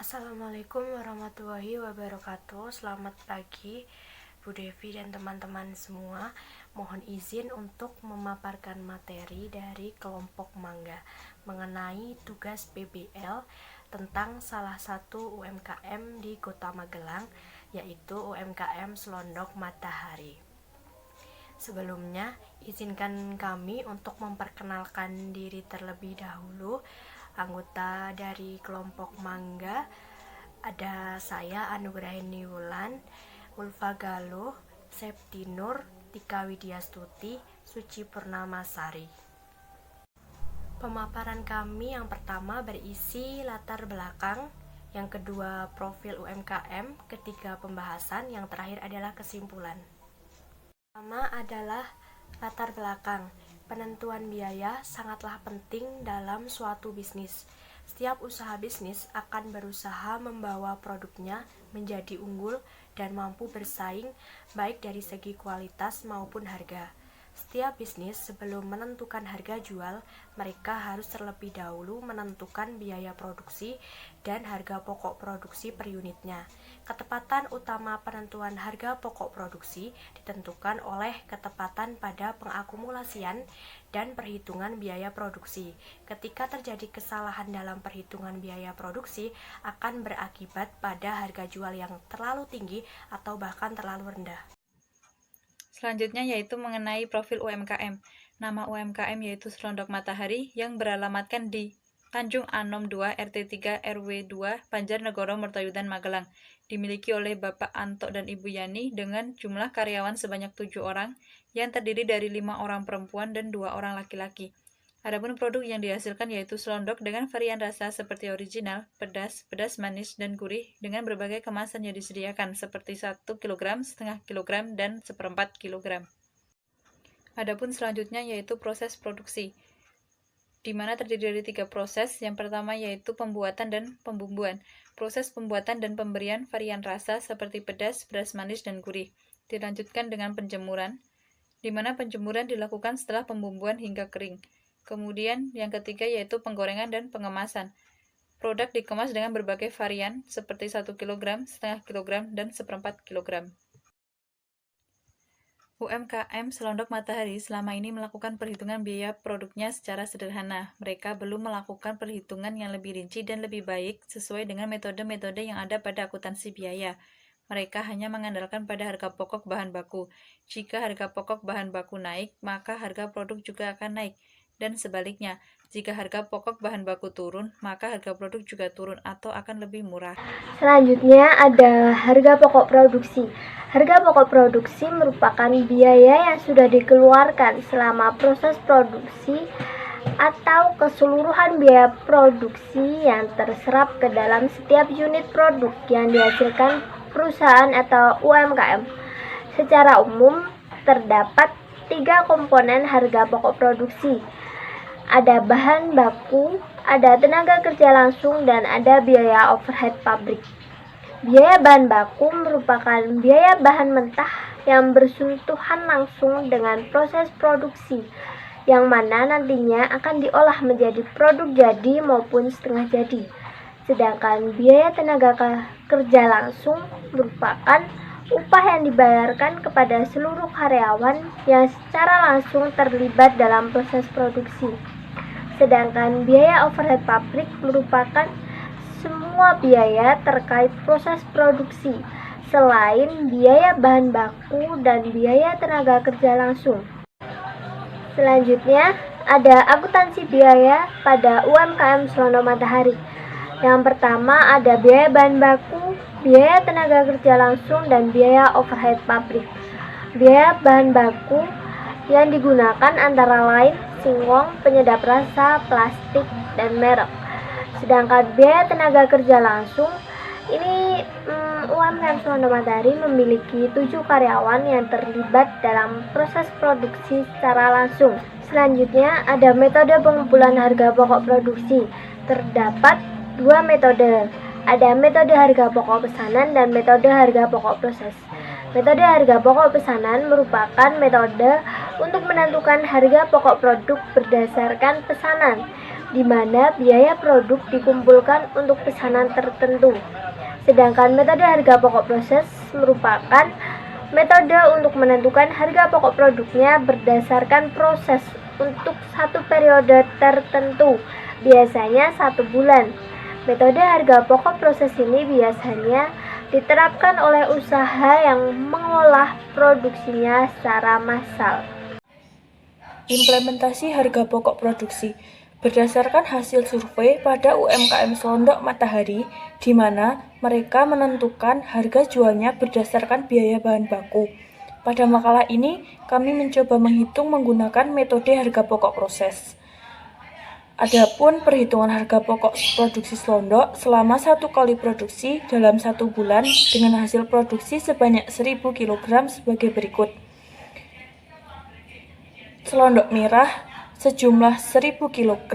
Assalamualaikum warahmatullahi wabarakatuh. Selamat pagi Bu Devi dan teman-teman semua. Mohon izin untuk memaparkan materi dari kelompok Mangga mengenai tugas PBL tentang salah satu UMKM di Kota Magelang, yaitu UMKM Selondok Matahari. Sebelumnya, izinkan kami untuk memperkenalkan diri terlebih dahulu. Anggota dari kelompok Mangga ada saya Anugrahini Wulan, Ulfa Galuh, Septi Nur, Tika Widyastuti, Suci Purnamasari. Pemaparan kami yang pertama berisi latar belakang, yang kedua profil UMKM, ketiga pembahasan, yang terakhir adalah kesimpulan. Pertama adalah latar belakang. Penentuan biaya sangatlah penting dalam suatu bisnis. Setiap usaha bisnis akan berusaha membawa produknya menjadi unggul dan mampu bersaing baik dari segi kualitas maupun harga. Setiap bisnis sebelum menentukan harga jual, mereka harus terlebih dahulu menentukan biaya produksi dan harga pokok produksi per unitnya. Ketepatan utama penentuan harga pokok produksi ditentukan oleh ketepatan pada pengakumulasian dan perhitungan biaya produksi. Ketika terjadi kesalahan dalam perhitungan biaya produksi, akan berakibat pada harga jual yang terlalu tinggi atau bahkan terlalu rendah. Selanjutnya yaitu mengenai profil UMKM. Nama UMKM yaitu Selondok Matahari yang beralamatkan di Tanjung Anom 2 RT 3 RW 2 Banjarnegoro Mertoyudan Magelang. Dimiliki oleh Bapak Anto dan Ibu Yani dengan jumlah karyawan sebanyak 7 orang yang terdiri dari 5 orang perempuan dan 2 orang laki-laki. Adapun produk yang dihasilkan yaitu selondok dengan varian rasa seperti original, pedas, pedas manis, dan gurih dengan berbagai kemasan yang disediakan seperti 1 kg, setengah kilogram, dan 1/4 kg. Adapun selanjutnya yaitu proses produksi, di mana terdiri dari 3 proses. Yang pertama yaitu pembuatan dan pembumbuan. Proses pembuatan dan pemberian varian rasa seperti pedas, pedas manis, dan gurih. Dilanjutkan dengan penjemuran, di mana penjemuran dilakukan setelah pembumbuan hingga kering. Kemudian yang ketiga yaitu penggorengan dan pengemasan. Produk dikemas dengan berbagai varian seperti 1 kg, setengah kilogram, dan 1/4 kg. UMKM Selondok Matahari selama ini melakukan perhitungan biaya produknya secara sederhana. Mereka belum melakukan perhitungan yang lebih rinci dan lebih baik sesuai dengan metode-metode yang ada pada akuntansi biaya. Mereka hanya mengandalkan pada harga pokok bahan baku. Jika harga pokok bahan baku naik, maka harga produk juga akan naik. Dan sebaliknya, jika harga pokok bahan baku turun, maka harga produk juga turun atau akan lebih murah. Selanjutnya ada harga pokok produksi. Harga pokok produksi merupakan biaya yang sudah dikeluarkan selama proses produksi atau keseluruhan biaya produksi yang terserap ke dalam setiap unit produk yang dihasilkan perusahaan atau UMKM. Secara umum, terdapat 3 komponen harga pokok produksi. Ada bahan baku, ada tenaga kerja langsung, dan ada biaya overhead pabrik. Biaya bahan baku merupakan biaya bahan mentah yang bersentuhan langsung dengan proses produksi, yang mana nantinya akan diolah menjadi produk jadi maupun setengah jadi. Sedangkan biaya tenaga kerja langsung merupakan upah yang dibayarkan kepada seluruh karyawan yang secara langsung terlibat dalam proses produksi. Sedangkan biaya overhead pabrik merupakan semua biaya terkait proses produksi, selain biaya bahan baku dan biaya tenaga kerja langsung. Selanjutnya, ada akuntansi biaya pada UMKM Selondok Matahari. Yang pertama ada biaya bahan baku, biaya tenaga kerja langsung, dan biaya overhead pabrik. Biaya bahan baku yang digunakan antara lain singkong, penyedap rasa, plastik, dan merek. Sedangkan biaya tenaga kerja langsung ini UMKM Selondok Matahari memiliki 7 karyawan yang terlibat dalam proses produksi secara langsung. Selanjutnya ada metode pengumpulan harga pokok produksi. Terdapat 2 metode. Ada metode harga pokok pesanan dan metode harga pokok proses. Metode harga pokok pesanan merupakan metode untuk menentukan harga pokok produk berdasarkan pesanan. di mana biaya produk dikumpulkan untuk pesanan tertentu. Sedangkan metode harga pokok proses merupakan metode untuk menentukan harga pokok produknya berdasarkan proses untuk satu periode tertentu, biasanya 1 bulan. Metode harga pokok proses ini biasanya diterapkan oleh usaha yang mengolah produksinya secara massal. Implementasi harga pokok produksi berdasarkan hasil survei pada UMKM Selondok Matahari, di mana mereka menentukan harga jualnya berdasarkan biaya bahan baku. Pada makalah ini, kami mencoba menghitung menggunakan metode harga pokok proses. Adapun perhitungan harga pokok produksi Selondok selama 1 kali produksi dalam 1 bulan dengan hasil produksi sebanyak 1000 kg sebagai berikut. Selondok merah sejumlah 1000 kg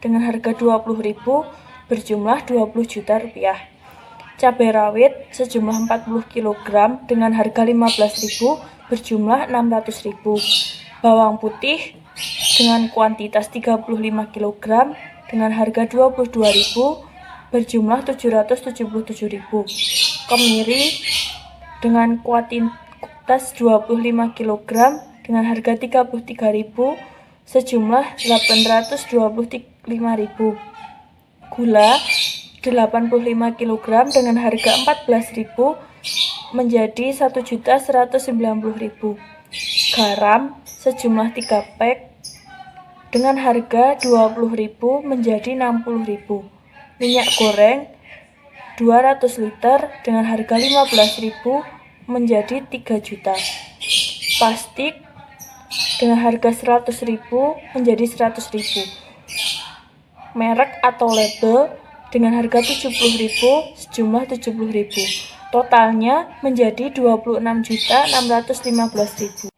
dengan harga 20.000 berjumlah 20 juta rupiah. Cabai rawit sejumlah 40 kg dengan harga 15.000 berjumlah 600.000. Bawang putih dengan kuantitas 35 kg dengan harga 22.000 berjumlah 777.000. Kemiri dengan kuantitas 25 kg dengan harga 33.000 sejumlah 825.000. Gula 85 kg dengan harga 14.000 menjadi 1.190.000. Garam sejumlah 3 pak dengan harga 20.000 menjadi 60.000. Minyak goreng 200 liter dengan harga 15.000 menjadi 3 juta. Plastik dengan harga 100.000 menjadi 100.000. Merek atau label dengan harga 70.000 sejumlah 70.000. Totalnya menjadi 26.615.000.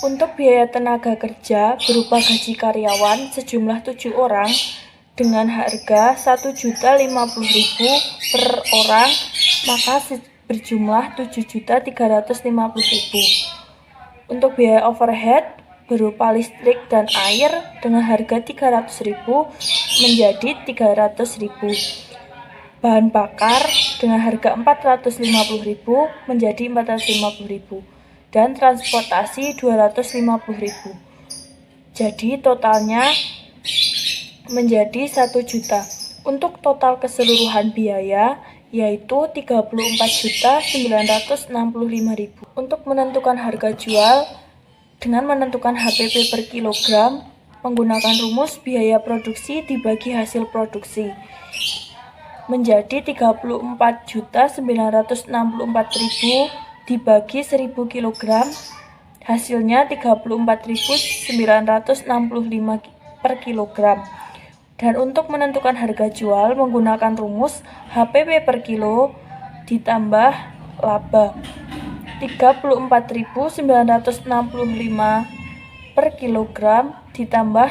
Untuk biaya tenaga kerja berupa gaji karyawan sejumlah 7 orang dengan harga 1.050.000 per orang, maka berjumlah 7.350.000. Untuk biaya overhead berupa listrik dan air dengan harga 300.000 menjadi 300.000. Bahan bakar dengan harga 450.000 menjadi 450.000 dan transportasi 250.000. Jadi totalnya menjadi 1 juta. Untuk total keseluruhan biaya yaitu 34.965.000. Untuk menentukan harga jual dengan menentukan HPP per kilogram menggunakan rumus biaya produksi dibagi hasil produksi menjadi 34.964.000 dibagi 1000 kg, hasilnya 34.965 per kilogram. Dan untuk menentukan harga jual menggunakan rumus HPP per kilo ditambah laba 34.965 per kilogram ditambah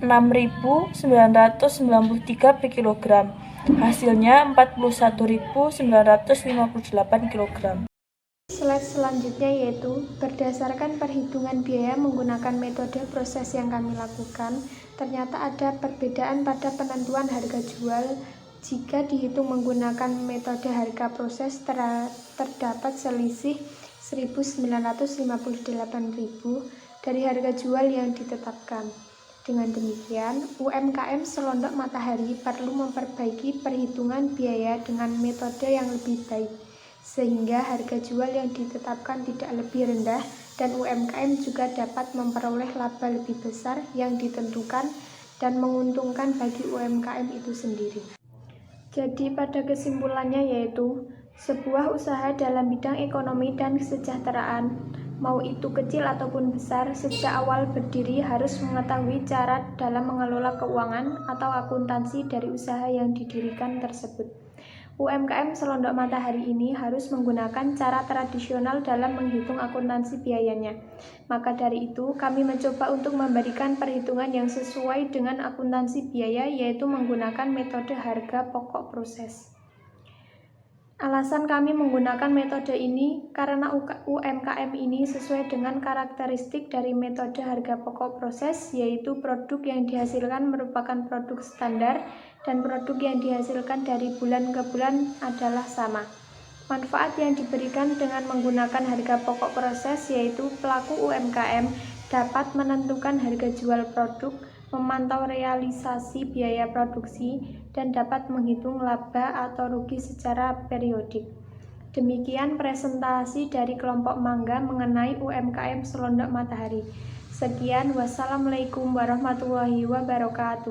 6.993 per kilogram. Hasilnya 41.958 kg. Slide selanjutnya yaitu berdasarkan perhitungan biaya menggunakan metode proses yang kami lakukan, ternyata ada perbedaan pada penentuan harga jual. Jika dihitung menggunakan metode harga proses terdapat selisih 1.958.000 dari harga jual yang ditetapkan. Dengan demikian, UMKM Selondok Matahari perlu memperbaiki perhitungan biaya dengan metode yang lebih baik, sehingga harga jual yang ditetapkan tidak lebih rendah dan UMKM juga dapat memperoleh laba lebih besar yang ditentukan dan menguntungkan bagi UMKM itu sendiri. Jadi pada kesimpulannya yaitu sebuah usaha dalam bidang ekonomi dan kesejahteraan, mau itu kecil ataupun besar, sejak awal berdiri harus mengetahui cara dalam mengelola keuangan atau akuntansi dari usaha yang didirikan tersebut. UMKM Selondok Matahari ini harus menggunakan cara tradisional dalam menghitung akuntansi biayanya. Maka dari itu, kami mencoba untuk memberikan perhitungan yang sesuai dengan akuntansi biaya, yaitu menggunakan metode harga pokok proses. Alasan kami menggunakan metode ini karena UMKM ini sesuai dengan karakteristik dari metode harga pokok proses, yaitu produk yang dihasilkan merupakan produk standar dan produk yang dihasilkan dari bulan ke bulan adalah sama. Manfaat yang diberikan dengan menggunakan harga pokok proses yaitu pelaku UMKM dapat menentukan harga jual produk, memantau realisasi biaya produksi, dan dapat menghitung laba atau rugi secara periodik. Demikian presentasi dari kelompok Mangga mengenai UMKM Selondok Matahari. Sekian, wassalamualaikum warahmatullahi wabarakatuh.